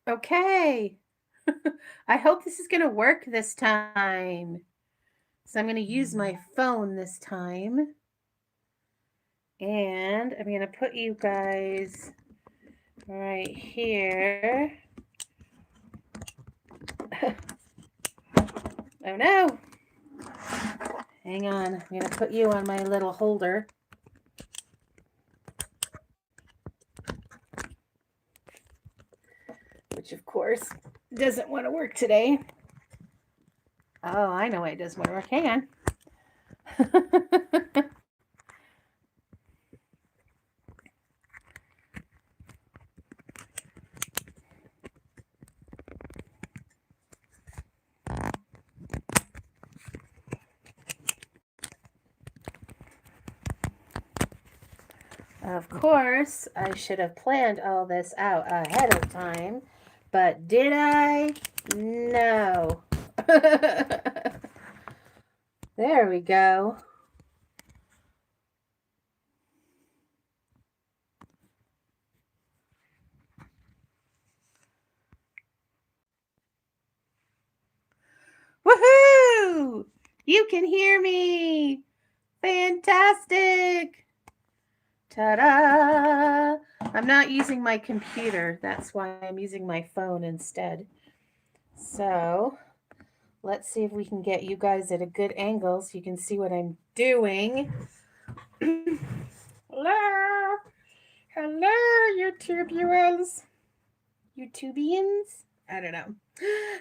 Okay. I hope this is going to work this time. So I'm going to use my phone this time. And I'm going to put you guys right here. Oh no. Hang on. I'm going to put you on my little holder. Which, of course, doesn't want to work today. Oh, I know why it doesn't want to work. Hang on. Of course, I should have planned all this out ahead of time, but did I? No. There we go. Woohoo! You can hear me! Fantastic! Ta-da! I'm not using my computer. That's why I'm using my phone instead. So, let's see if we can get you guys at a good angle so you can see what I'm doing. Hello! Hello, YouTubuals! YouTubians? I don't know.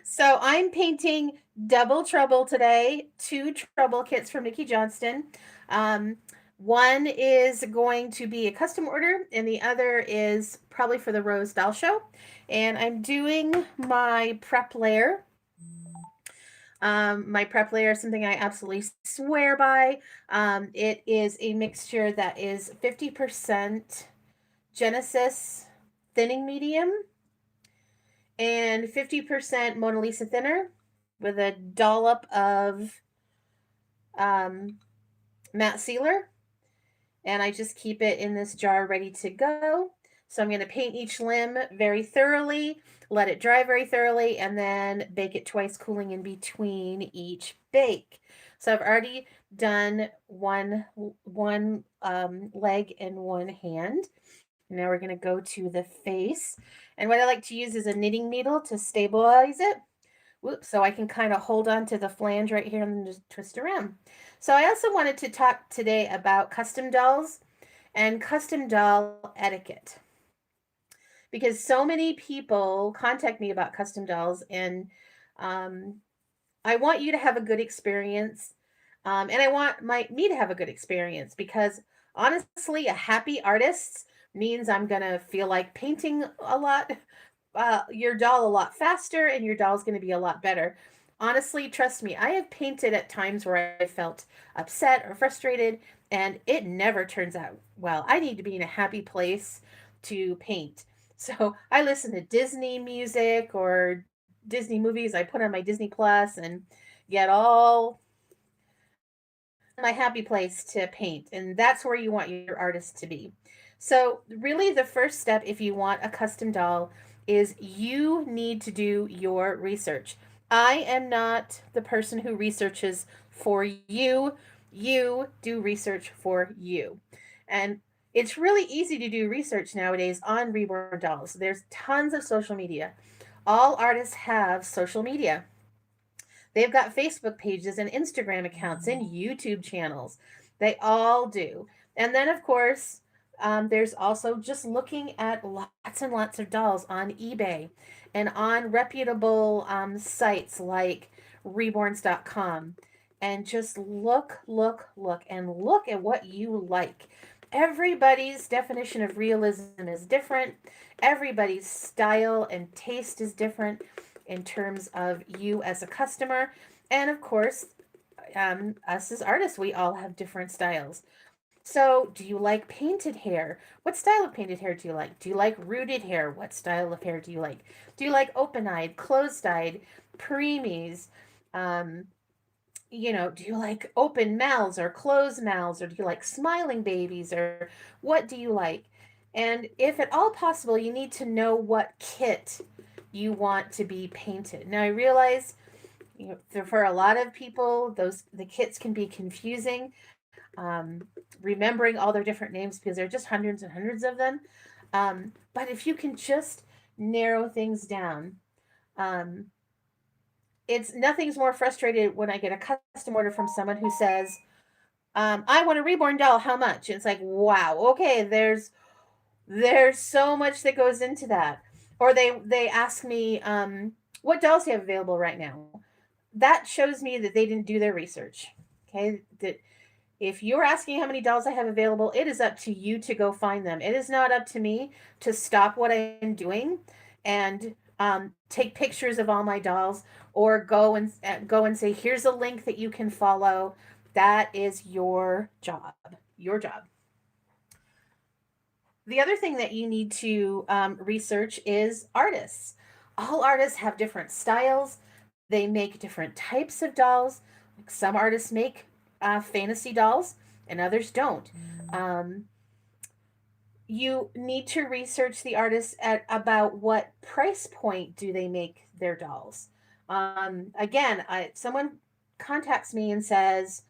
So I'm painting Double Trouble today. Two Trouble kits from Nikki Johnston. Um, one is going to be a custom order, and the other is probably for the Rose Doll Show. And I'm doing my prep layer. My prep layer is something I absolutely swear by. It is a mixture that is 50% Genesis thinning medium and 50% Mona Lisa thinner with a dollop of um, matte sealer. And I just keep it in this jar ready to go. So I'm going to paint each limb very thoroughly, let it dry very thoroughly, and then bake it twice, cooling in between each bake. So I've already done one leg and one hand. Now we're going to go to the face. And what I like to use is a knitting needle to stabilize it. Whoops, so I can kind of hold on to the flange right here and then just twist around. So I also wanted to talk today about custom dolls and custom doll etiquette. Because so many people contact me about custom dolls, and um, I want you to have a good experience. And I want me to have a good experience because honestly, a happy artist means I'm going to feel like painting a lot, your doll a lot faster, and your doll's going to be a lot better. Honestly, trust me, I have painted at times where I felt upset or frustrated, and it never turns out well. I need to be in a happy place to paint. So I listen to Disney music or Disney movies. I put on my Disney Plus and get all my happy place to paint. And that's where you want your artist to be. So, really, the first step if you want a custom doll is you need to do your research. I am not the person who researches for you. You do research for you. And it's really easy to do research nowadays on Reborn dolls. There's tons of social media. All artists have social media. They've got Facebook pages and Instagram accounts and YouTube channels. They all do. And then, of course, there's also just looking at lots and lots of dolls on eBay and on reputable sites like reborns.com. And just look, and look at what you like. Everybody's definition of realism is different. Everybody's style and taste is different in terms of you as a customer. And of course, us as artists, we all have different styles. So, do you like painted hair? What style of painted hair do you like? Do you like rooted hair? What style of hair do you like? Do you like open eyed, closed eyed, preemies? Um, do you like open mouths or closed mouths, or do you like smiling babies, or what do you like? And if at all possible, you need to know what kit you want to be painted. Now I realize, for a lot of people, the kits can be confusing. Remembering all their different names, because there are just hundreds and hundreds of them. But if you can just narrow things down, um, it's nothing's more frustrated when I get a custom order from someone who says, "I want a reborn doll. How much?" And it's like, wow, okay, there's so much that goes into that. Or they ask me, what dolls do you have available right now? That shows me that they didn't do their research. Okay, that if you're asking how many dolls I have available, it is up to you to go find them. It is not up to me to stop what I'm doing and take pictures of all my dolls, or go and say, here's a link that you can follow. That is your job. Your job. The other thing that you need to research is artists. All artists have different styles. They make different types of dolls. Like, some artists make fantasy dolls, and others don't. Um, you need to research the artists at about what price point do they make their dolls. Again, someone contacts me and says,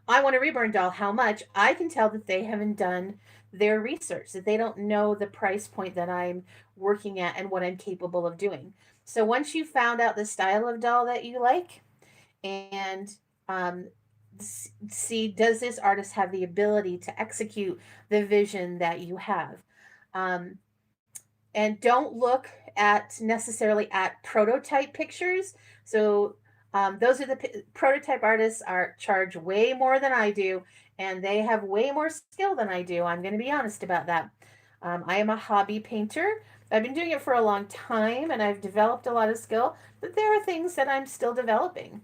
I want a Reborn doll, how much? I can tell that they haven't done their research, that they don't know the price point that I'm working at and what I'm capable of doing. So once you found out the style of doll that you like, and um, see, does this artist have the ability to execute the vision that you have? Um, and don't look at necessarily at prototype pictures. So those are prototype artists are charge way more than I do, and they have way more skill than I do. I'm going to be honest about that. I am a hobby painter. I've been doing it for a long time, and I've developed a lot of skill, but there are things that I'm still developing.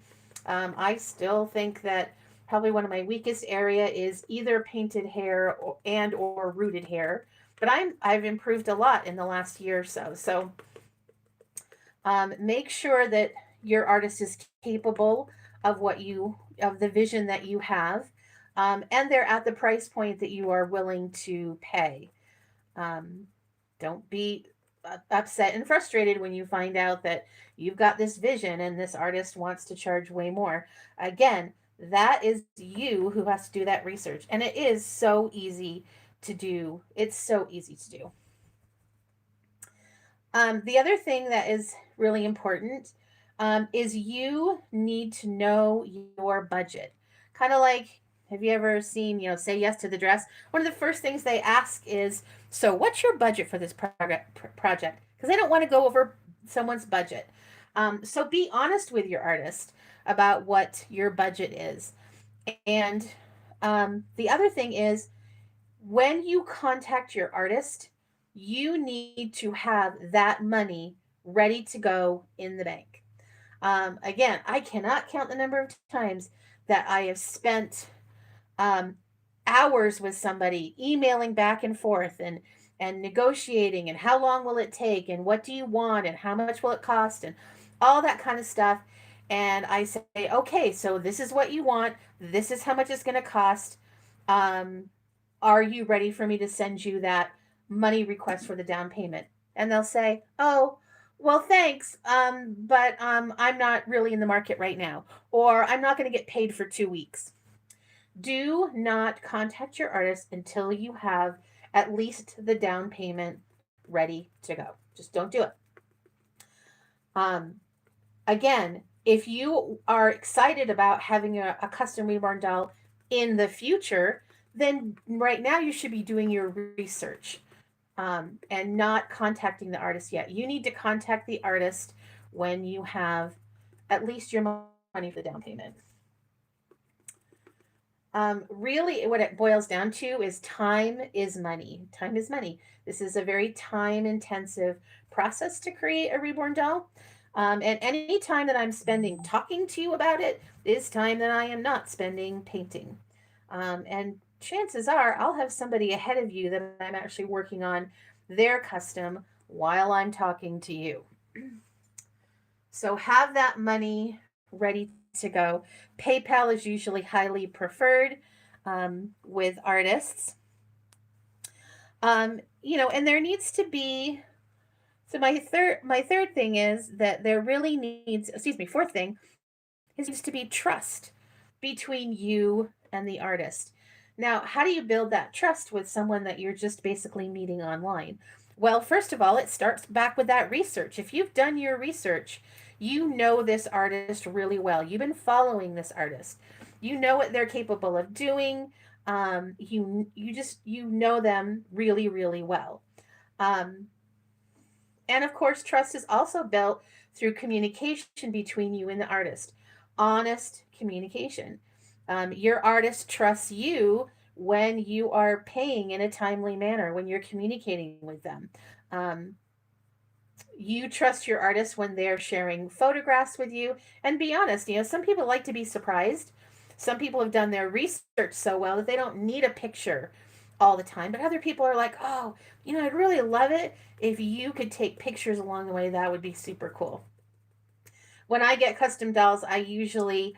I still think that probably one of my weakest area is either painted hair or rooted hair, but I've improved a lot in the last year or so. So make sure that your artist is capable of of the vision that you have, and they're at the price point that you are willing to pay. Um, don't be upset and frustrated when you find out that you've got this vision and this artist wants to charge way more. Again, that is you who has to do that research, and it is so easy to do. It's so easy to do. The other thing that is really important is you need to know your budget. Kind of like, have you ever seen, Say Yes to the Dress? One of the first things they ask is, so what's your budget for this project? Because they don't want to go over someone's budget. So be honest with your artist about what your budget is. And the other thing is, when you contact your artist, you need to have that money ready to go in the bank. Again, I cannot count the number of times that I have spent um, hours with somebody, emailing back and forth and negotiating, and how long will it take, and what do you want, and how much will it cost, and all that kind of stuff. And I say, okay, so this is what you want. This is how much it's going to cost. Um, are you ready for me to send you that money request for the down payment? And they'll say, oh, well, thanks, but I'm not really in the market right now, or I'm not going to get paid for 2 weeks. Do not contact your artist until you have at least the down payment ready to go. Just don't do it. Um, Again, if you are excited about having a custom reborn doll in the future, then right now you should be doing your research, and not contacting the artist yet. You need to contact the artist when you have at least your money for the down payment. Really, what it boils down to is time is money. Time is money. This is a very time intensive process to create a reborn doll. And any time that I'm spending talking to you about it is time that I am not spending painting. And chances are I'll have somebody ahead of you that I'm actually working on their custom while I'm talking to you. So have that money ready to go. PayPal is usually highly preferred with artists. And there needs to be So my third thing is that there really needs, excuse me, fourth thing is needs to be trust between you and the artist. Now, how do you build that trust with someone that you're just basically meeting online? Well, first of all, it starts back with that research. If you've done your research, you know this artist really well. You've been following this artist. You know what they're capable of doing. You know them really really well. Um, and of course, trust is also built through communication between you and the artist. Honest communication. Your artist trusts you when you are paying in a timely manner, when you're communicating with them. Um, you trust your artist when they're sharing photographs with you. And be honest, some people like to be surprised. Some people have done their research so well that they don't need a picture all the time. But other people are like, oh, I'd really love it if you could take pictures along the way. That would be super cool. When I get custom dolls, I usually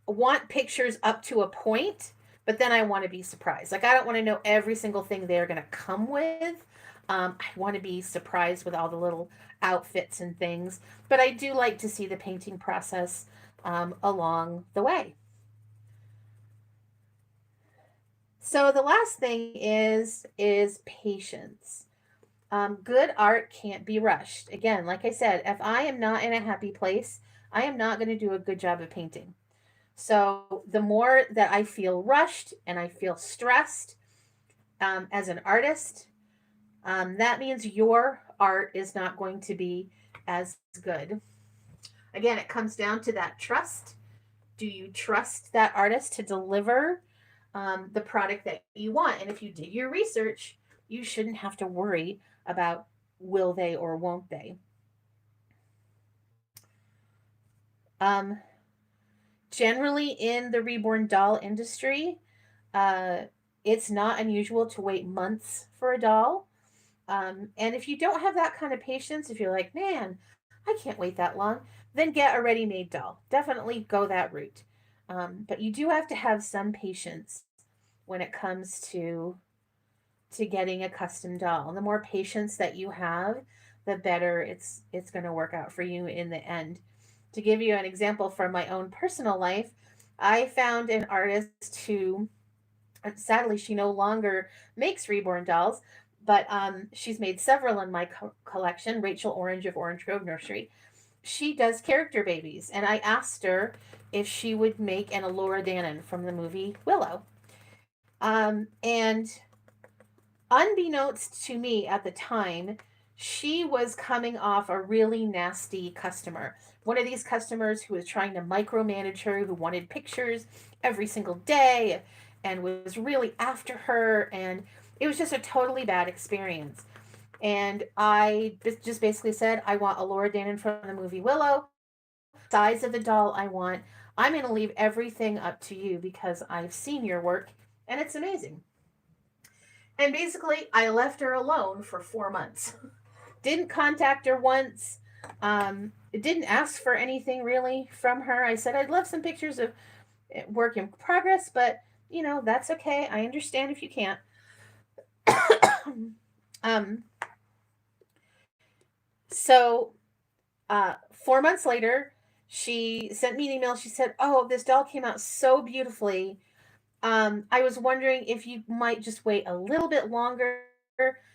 want pictures up to a point, but then I want to be surprised. Like, I don't want to know every single thing they're going to come with. I want to be surprised with all the little outfits and things, but I do like to see the painting process along the way. So the last thing is patience. Good art can't be rushed. Again, like I said, if I am not in a happy place, I am not going to do a good job of painting. So the more that I feel rushed and I feel stressed as an artist, that means your art is not going to be as good. Again, it comes down to that trust. Do you trust that artist to deliver the product that you want? And if you did your research, you shouldn't have to worry about will they or won't they. Um, Generally, in the reborn doll industry, uh, it's not unusual to wait months for a doll. And if you don't have that kind of patience, if you're like, man, I can't wait that long, then get a ready made doll. Definitely go that route. But you do have to have some patience when it comes to getting a custom doll. And the more patience that you have, the better it's going to work out for you in the end. To give you an example from my own personal life, I found an artist who, sadly, she no longer makes reborn dolls, but she's made several in my collection. Rachel Orange of Orange Grove Nursery. She does character babies, and I asked her if she would make an Elora Danan from the movie Willow. And unbeknownst to me at the time, she was coming off a really nasty customer. One of these customers who was trying to micromanage her, who wanted pictures every single day and was really after her. And it was just a totally bad experience. And I just basically said, I want a Laura Danon from the movie Willow, size of the doll I want. I'm going to leave everything up to you because I've seen your work and it's amazing. And basically, I left her alone for 4 months. Didn't contact her once. Didn't ask for anything really from her. I said, I'd love some pictures of work in progress, but that's okay. I understand if you can't. um, so 4 months later, she sent me an email. She said, oh, this doll came out so beautifully. I was wondering if you might just wait a little bit longer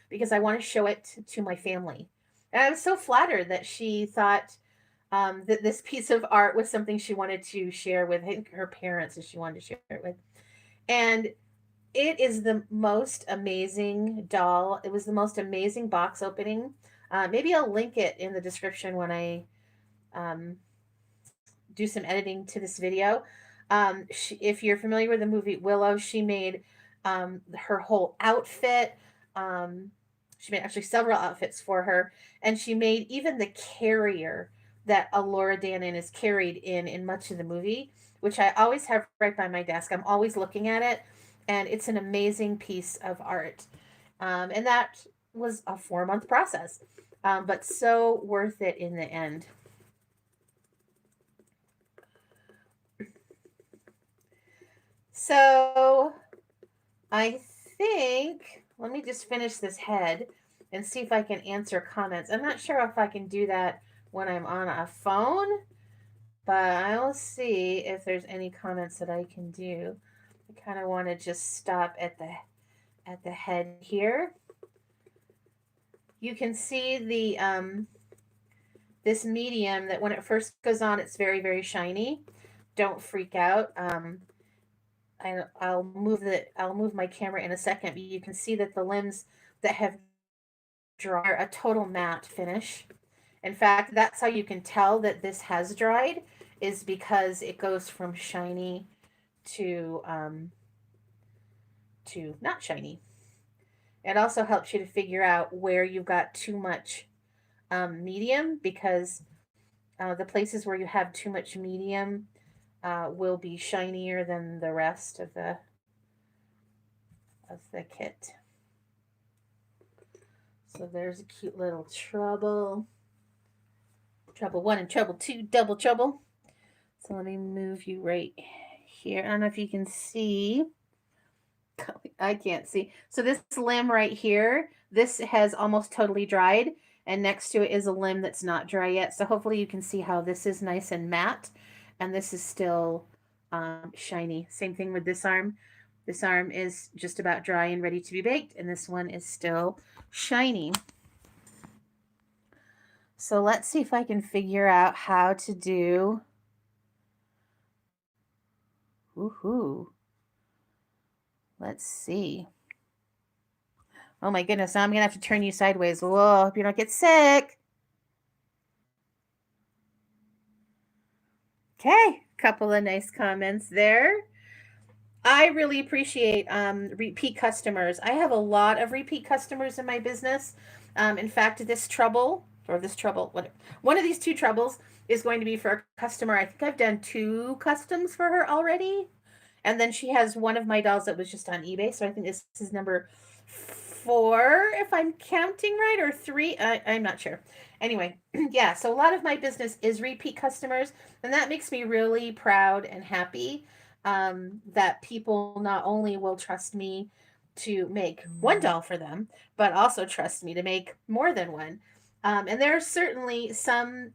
because I want to show it to my family. And I was so flattered that she thought that this piece of art was something she wanted to share with her parents, and she wanted to share it with. And it is the most amazing doll. It was the most amazing box opening. Maybe I'll link it in the description when I um, do some editing to this video. If you're familiar with the movie Willow, she made her whole outfit. Um, she made actually several outfits for her, and she made even the carrier that Alora Danon is carried in much of the movie, which I always have right by my desk. I'm always looking at it, and it's an amazing piece of art. And that was a 4 month process, but so worth it in the end. So I think, let me just finish this head and see if I can answer comments. I'm not sure if I can do that when I'm on a phone, but I'll see if there's any comments that I can do. I kind of want to just stop at the head here. You can see the this medium that when it first goes on, it's very, very shiny. Don't freak out. I'll move my camera in a second, but you can see that the limbs that have dried are a total matte finish. In fact, that's how you can tell that this has dried, is because it goes from shiny to not shiny. It also helps you to figure out where you've got too much medium, because the places where you have too much medium will be shinier than the rest of the kit. So there's a cute little trouble. Trouble one and trouble two, double trouble. So let me move you right here. I don't know if you can see. I can't see. So this limb right here, this has almost totally dried, and next to it is a limb that's not dry yet. So hopefully you can see how this is nice and matte, and this is still shiny. Same thing with this arm. This arm is just about dry and ready to be baked, and this one is still shiny. So let's see if I can figure out how to do. Woohoo. Let's see. Oh my goodness, now I'm gonna have to turn you sideways. Whoa, hope you don't get sick. Okay, couple of nice comments there. I really appreciate repeat customers. I have a lot of repeat customers in my business. In fact, one of these two troubles is going to be for a customer. I think I've done 2 customs for her already. And then she has one of my dolls that was just on eBay. So I think this is number 4, if I'm counting right, or 3. I'm not sure. Anyway, yeah, so a lot of my business is repeat customers, and that makes me really proud and happy that people not only will trust me to make one doll for them, but also trust me to make more than one. And there are certainly some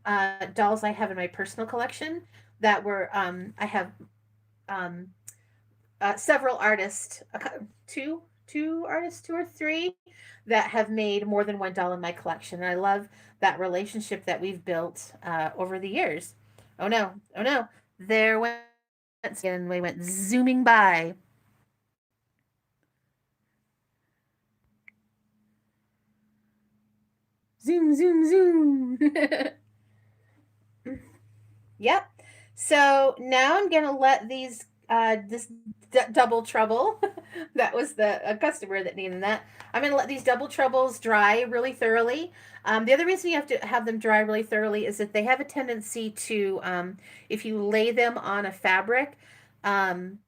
dolls I have in my personal collection that were, I have um, several artists, two artists, 2 or 3, that have made more than one doll in my collection. And I love that relationship that we've built over the years. Oh no, oh no, there went, and we went zooming by. Zoom, zoom, zoom. Yep. So now I'm gonna let these this double trouble. That was the a customer that needed that. I'm gonna let these double troubles dry really thoroughly. The other reason you have to have them dry really thoroughly is that they have a tendency to, if you lay them on a fabric, um,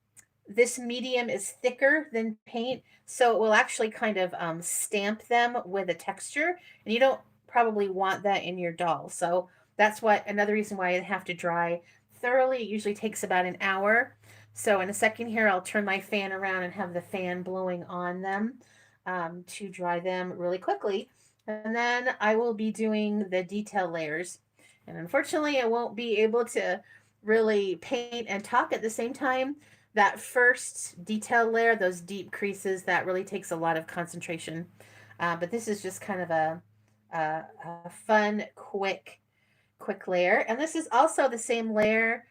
this medium is thicker than paint, so it will actually kind of stamp them with a texture, and you don't probably want that in your doll. So that's what another reason why I have to dry thoroughly. It usually takes about an hour. So in a second here, I'll turn my fan around and have the fan blowing on them to dry them really quickly. And then I will be doing the detail layers. And unfortunately, I won't be able to really paint and talk at the same time. That first detail layer, those deep creases, that really takes a lot of concentration. But this is just kind of a fun, quick layer. And this is also the same layer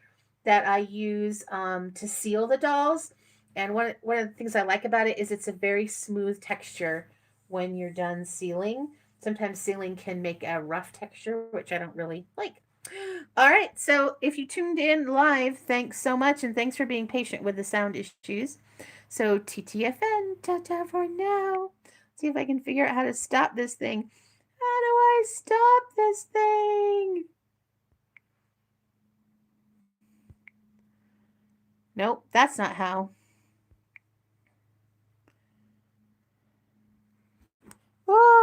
that I use to seal the dolls. And one of the things I like about it is it's a very smooth texture when you're done sealing. Sometimes sealing can make a rough texture, which I don't really like. All right, so if you tuned in live, thanks so much, and thanks for being patient with the sound issues. So TTFN, ta-ta for now. See if I can figure out how to stop this thing. How do I stop this thing? Nope, that's not how. Oh,